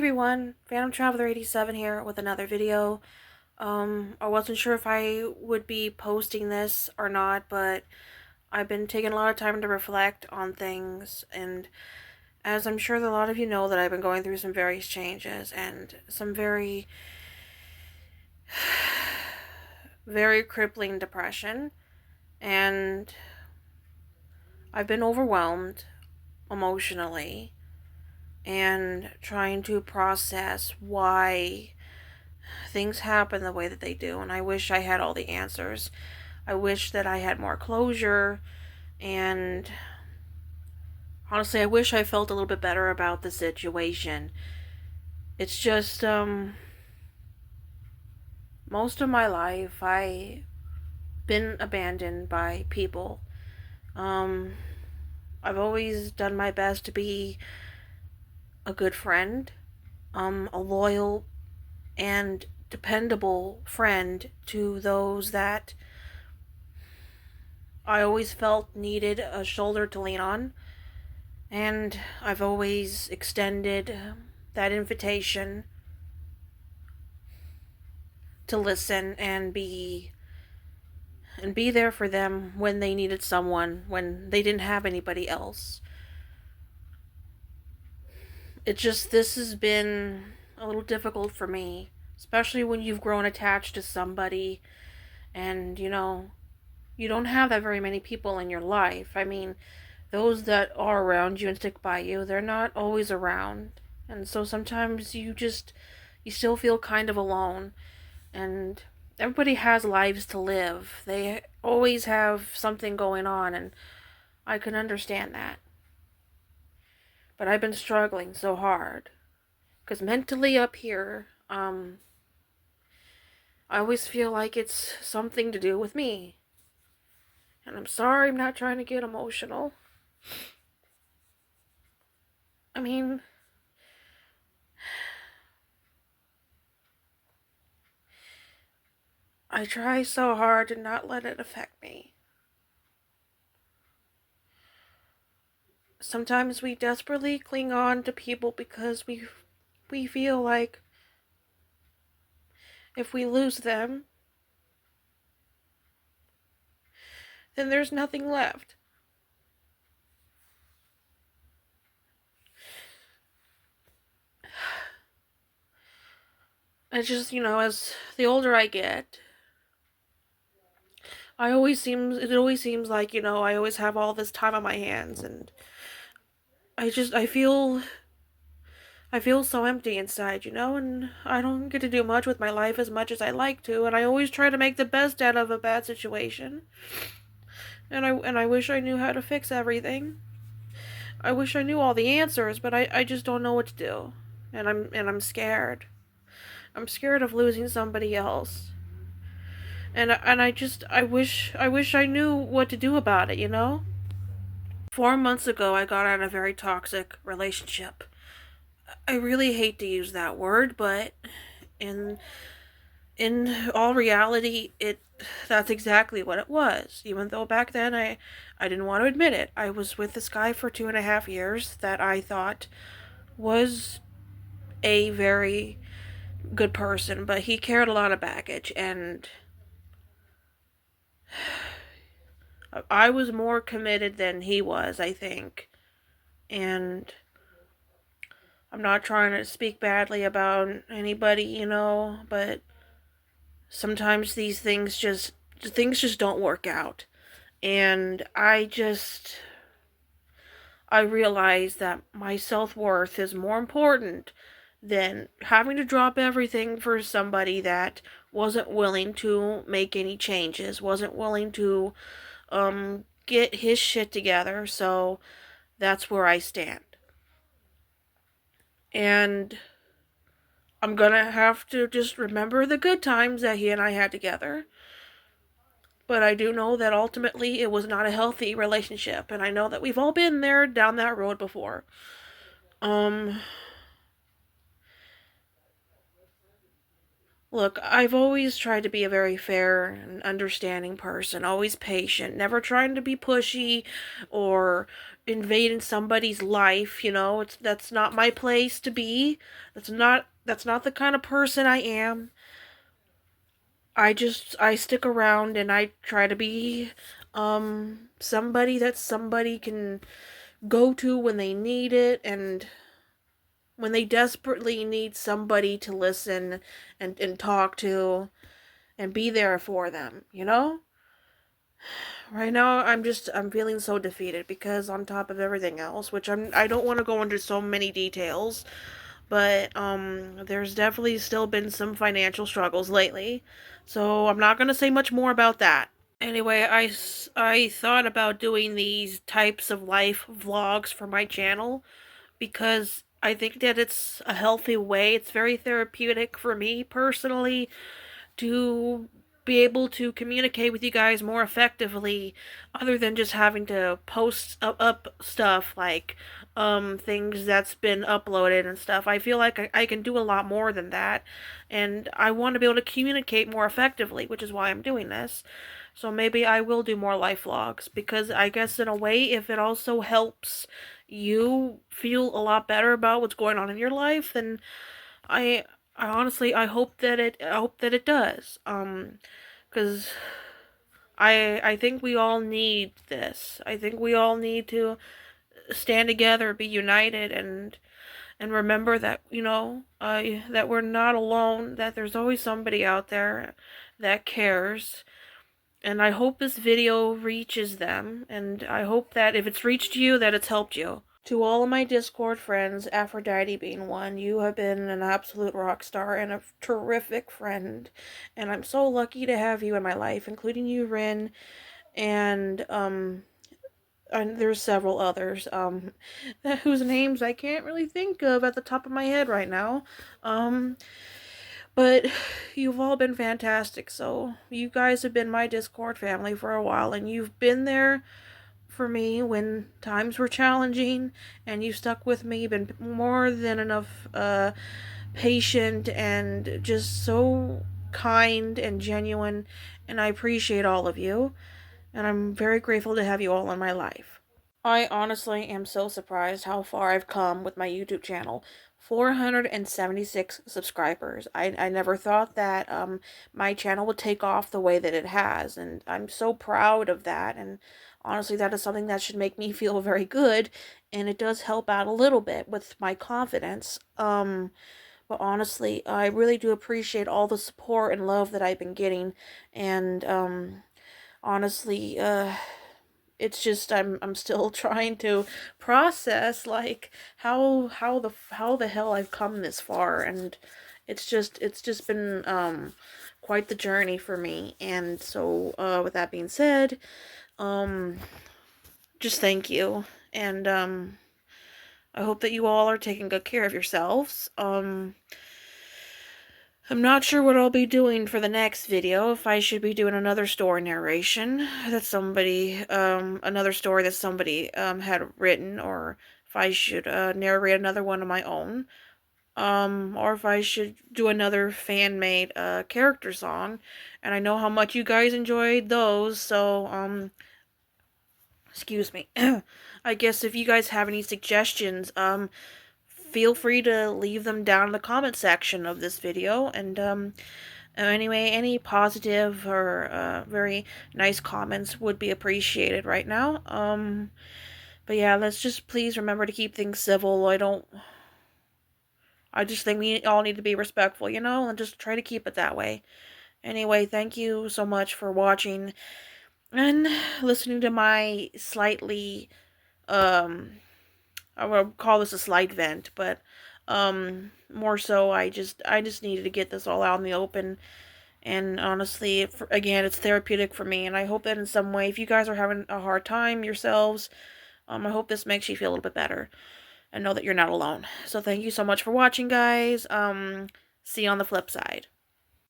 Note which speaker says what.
Speaker 1: everyone, Phantom Traveler 87 here with another video. I wasn't sure if I would be posting this or not, but I've been taking a lot of time to reflect on things, and as I'm sure that a lot of you know, that I've been going through some various changes and some very, very crippling depression, and I've been overwhelmed emotionally and trying to process why things happen the way that they do, and I wish I had all the answers. I wish that I had more closure, and honestly, I wish I felt a little bit better about the situation. It's just, most of my life, I've been abandoned by people. Um, I've always done my best to be a good friend, a loyal and dependable friend to those that I always felt needed a shoulder to lean on, and I've always extended that invitation to listen and be there for them when they needed someone, when they didn't have anybody else. This has been a little difficult for me, especially when you've grown attached to somebody and, you don't have that very many people in your life. I mean, those that are around you and stick by you, they're not always around. And so sometimes you still feel kind of alone. And everybody has lives to live. They always have something going on, and I can understand that. But I've been struggling so hard. Because mentally up here, I always feel like it's something to do with me. And I'm sorry, I'm not trying to get emotional. I mean, I try so hard to not let it affect me. Sometimes we desperately cling on to people because we feel like if we lose them, then there's nothing left. It's just, as the older I get, it always seems like, I always have all this time on my hands, and I feel so empty inside, and I don't get to do much with my life as much as I like to, and I always try to make the best out of a bad situation. And I wish I knew how to fix everything. I wish I knew all the answers, but I just don't know what to do. And I'm scared. I'm scared of losing somebody else. And I wish I knew what to do about it. 4 months ago I got out of a very toxic relationship. I really hate to use that word, but in in all reality, that's exactly what it was. Even though back then I didn't want to admit it. I was with this guy for 2.5 years that I thought was a very good person, but he carried a lot of baggage, and I was more committed than he was, I think. And I'm not trying to speak badly about anybody, but sometimes things just don't work out. And I realize that my self-worth is more important than having to drop everything for somebody that wasn't willing to make any changes, wasn't willing to get his shit together. So that's where I stand. And I'm gonna have to just remember the good times that he and I had together. But I do know that ultimately it was not a healthy relationship, and I know that we've all been there down that road before. Um Look, I've always tried to be a very fair and understanding person, always patient, never trying to be pushy or invading somebody's life, you know. That's not my place to be. That's not the kind of person I am. I stick around and I try to be somebody that somebody can go to when they need it, and when they desperately need somebody to listen and talk to and be there for them, you know? Right now I'm feeling so defeated because on top of everything else, which I don't want to go into so many details, but there's definitely still been some financial struggles lately. So I'm not going to say much more about that. Anyway, I thought about doing these types of life vlogs for my channel because I think that it's a healthy way. It's very therapeutic for me personally to be able to communicate with you guys more effectively, other than just having to post up stuff like things that's been uploaded and stuff. I feel like I can do a lot more than that, and I want to be able to communicate more effectively, which is why I'm doing this. So maybe I will do more life vlogs, because I guess in a way, if it also helps you feel a lot better about what's going on in your life, then I I honestly I hope that it does. Cuz I think we all need this. I think we all need to stand together, be united, and remember that, you know, that we're not alone, that there's always somebody out there that cares. And I hope this video reaches them, and I hope that if it's reached you, that it's helped you. To all of my Discord friends, Aphrodite being one, you have been an absolute rock star and a terrific friend, and I'm so lucky to have you in my life, including you, Rin, and there's several others, whose names I can't really think of at the top of my head right now, um, but you've all been fantastic. So you guys have been my Discord family for a while, and you've been there for me when times were challenging, and you stuck with me. You've been more than enough patient and just so kind and genuine, and I appreciate all of you, and I'm very grateful to have you all in my life. I honestly am so surprised how far I've come with my YouTube channel. 476 subscribers. I never thought that my channel would take off the way that it has, and I'm so proud of that. And honestly, that is something that should make me feel very good, and it does help out a little bit with my confidence. But honestly, I really do appreciate all the support and love that I've been getting, and honestly, it's just I'm still trying to process, like, how the hell I've come this far, and it's just been quite the journey for me. And so with that being said, um just thank you, and I hope that you all are taking good care of yourselves. I'm not sure what I'll be doing for the next video, if I should be doing another story narration that somebody, another story that somebody, had written, or if I should, narrate another one of my own, or if I should do another fan-made, character song, and I know how much you guys enjoyed those, so, excuse me. I guess if you guys have any suggestions, feel free to leave them down in the comment section of this video. And anyway, any positive or very nice comments would be appreciated right now. But yeah, let's just please remember to keep things civil. I just think we all need to be respectful, you know, and just try to keep it that way. Anyway, thank you so much for watching and listening to my slightly, um I would call this a slight vent, but more so I just needed to get this all out in the open. And honestly, again, it's therapeutic for me, and I hope that in some way, if you guys are having a hard time yourselves, I hope this makes you feel a little bit better and know that you're not alone. So thank you so much for watching, guys. See you on the flip side.